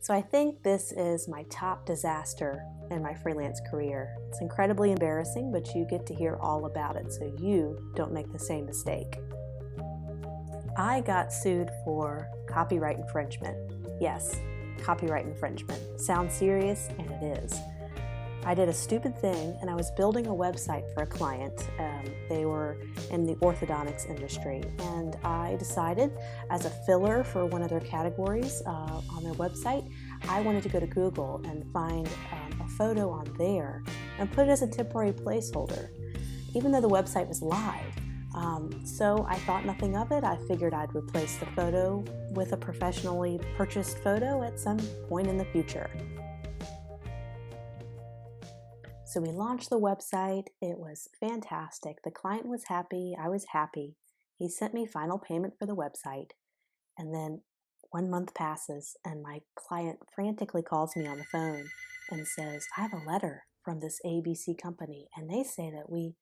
So I think this is my top disaster in my freelance career. It's incredibly embarrassing, but you get to hear all about it so you don't make the same mistake. I got sued for copyright infringement. Yes, copyright infringement. Sounds serious, and it is. I did a stupid thing, and I was building a website for a client. They were in the orthodontics industry, and I decided, as a filler for one of their categories on their website, I wanted to go to Google and find a photo on there and put it as a temporary placeholder, even though the website was live. So I thought nothing of it. I figured I'd replace the photo with a professionally purchased photo at some point in the future. So we launched the website. It was fantastic. The client was happy. I was happy. He sent me final payment for the website. And then 1 month passes and my client frantically calls me on the phone and says, I have a letter from this ABC company and they say that we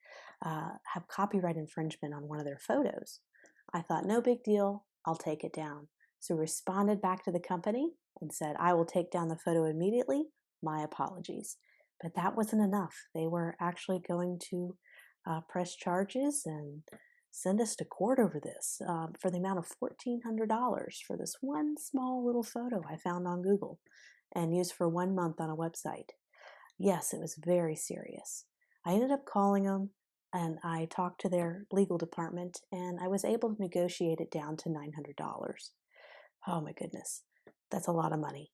have copyright infringement on one of their photos. I thought, no big deal. I'll take it down. So I responded back to the company and said, I will take down the photo immediately. My apologies. But that wasn't enough. They were actually going to press charges and send us to court over this for the amount of $1,400 for this one small little photo I found on Google and used for 1 month on a website. Yes, it was very serious. I ended up calling them and I talked to their legal department and I was able to negotiate it down to $900. Oh my goodness, that's a lot of money.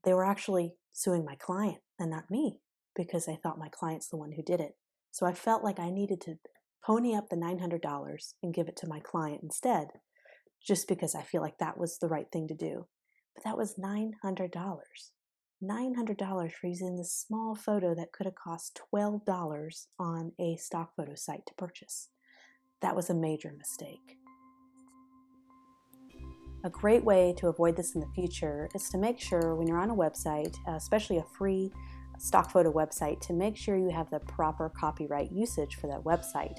They were actually suing my client and not me, because I thought my client's the one who did it. So I felt like I needed to pony up the $900 and give it to my client instead, just because I feel like that was the right thing to do. But that was $900. $900 for using this small photo that could have cost $12 on a stock photo site to purchase. That was a major mistake. A great way to avoid this in the future is to make sure when you're on a website, especially a free stock photo website, to make sure you have the proper copyright usage for that website.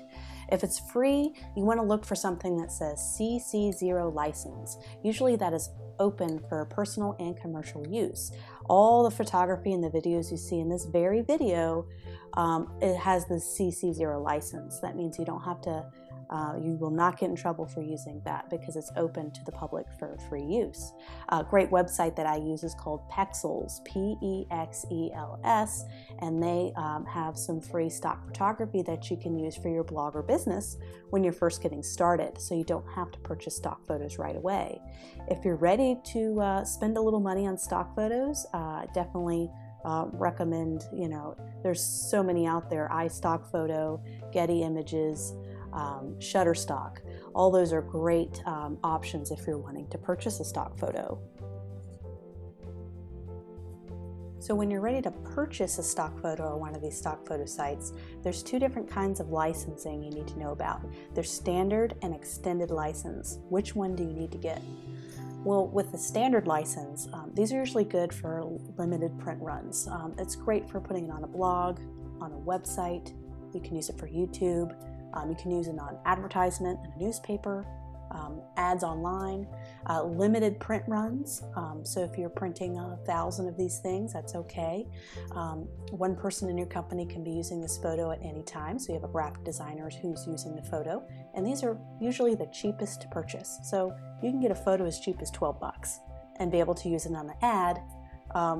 If it's free, you want to look for something that says CC0 license. Usually that is open for personal and commercial use. All the photography and the videos you see in this very video, it has the CC0 license. That means you don't have to you will not get in trouble for using that because it's open to the public for free use. A great website that I use is called Pexels, P-E-X-E-L-S, and they have some free stock photography that you can use for your blog or business when you're first getting started, so you don't have to purchase stock photos right away. If you're ready to spend a little money on stock photos, definitely recommend, there's so many out there, iStock Photo, Getty Images, Shutterstock. All those are great options if you're wanting to purchase a stock photo. So when you're ready to purchase a stock photo on one of these stock photo sites, there's two different kinds of licensing you need to know about. There's standard and extended license. Which one do you need to get? Well, with the standard license, these are usually good for limited print runs. It's great for putting it on a blog, on a website. You can use it for YouTube. You can use it on advertisement in a newspaper, ads online, limited print runs. So if you're printing 1,000 of these things, that's okay. One person in your company can be using this photo at any time. So you have a graphic designer who's using the photo. And these are usually the cheapest to purchase. So you can get a photo as cheap as $12 and be able to use it on an ad,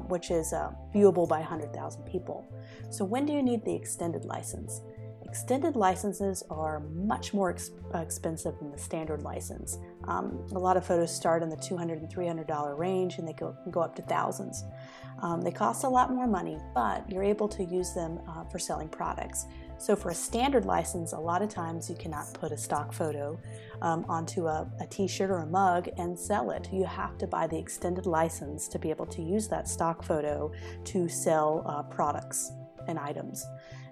which is viewable by 100,000 people. So when do you need the extended license? Extended licenses are much more expensive than the standard license. A lot of photos start in the $200 and $300 range and they can go up to thousands. They cost a lot more money, but you're able to use them for selling products. So for a standard license, a lot of times you cannot put a stock photo onto a t-shirt or a mug and sell it. You have to buy the extended license to be able to use that stock photo to sell products and items.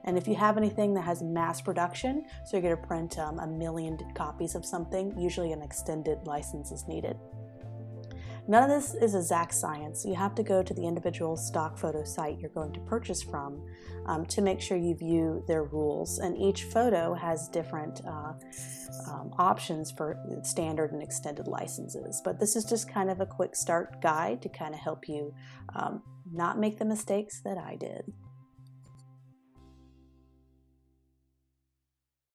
And if you have anything that has mass production, so you're going to print 1 million copies of something, usually an extended license is needed. None of this is exact science. You have to go to the individual stock photo site you're going to purchase from to make sure you view their rules. And each photo has different options for standard and extended licenses. But this is just kind of a quick start guide to kind of help you not make the mistakes that I did.